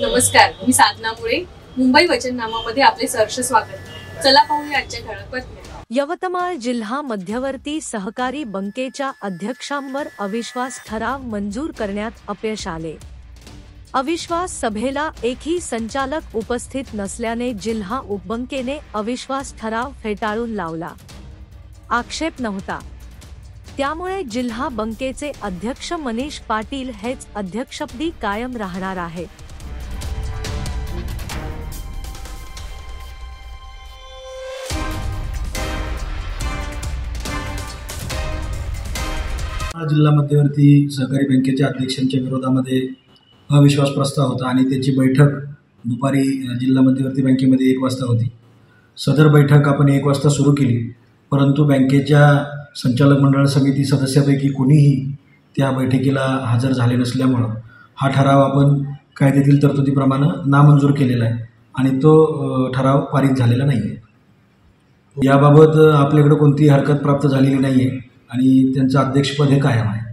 नमस्कार, मी साधना मुळे. मुंबई वचननामामध्ये आपले सहर्ष स्वागत. चला पाहूया आजच्या ठळक बातम्या. यवतमाळ जिल्हा मध्यवर्ती सहकारी बँकेच्या अध्यक्षांवर अविश्वास ठराव मंजूर करण्यात अपयश आले. अविश्वास सभेला एकही संचालक उपस्थित नसल्याने जिल्हा उपबँकेने अविश्वास ठराव फेटाळून लावला. आक्षेप नव्हता, त्यामुळे जिल्हा बँकेचे अध्यक्ष मनीष पाटील हेच अध्यक्षपदी कायम राहणार आहेत. जिल्हा मध्यवर्ती सहकारी बँकेच्या अध्यक्षांच्या विरोधामध्ये अविश्वास प्रस्ताव होता आणि त्याची बैठक दुपारी जिल्हा मध्यवर्ती बँकेमध्ये 1 वाजता होती. सदर बैठक आपण 1 वाजता सुरू केली, परंतु बँकेच्या संचालक मंडळ समिती सदस्यापैकी कोणीही त्या बैठकीला हजर झाले नसल्यामुळं हा ठराव आपण कायद्यातील तरतुदीप्रमाणे नामंजूर केलेला आहे आणि तो ठराव पारित झालेला नाही आहे. याबाबत आपल्याकडे कोणतीही हरकत प्राप्त झालेली नाही आहे आणि त्यांचं अध्यक्षपद हे कायम आहे.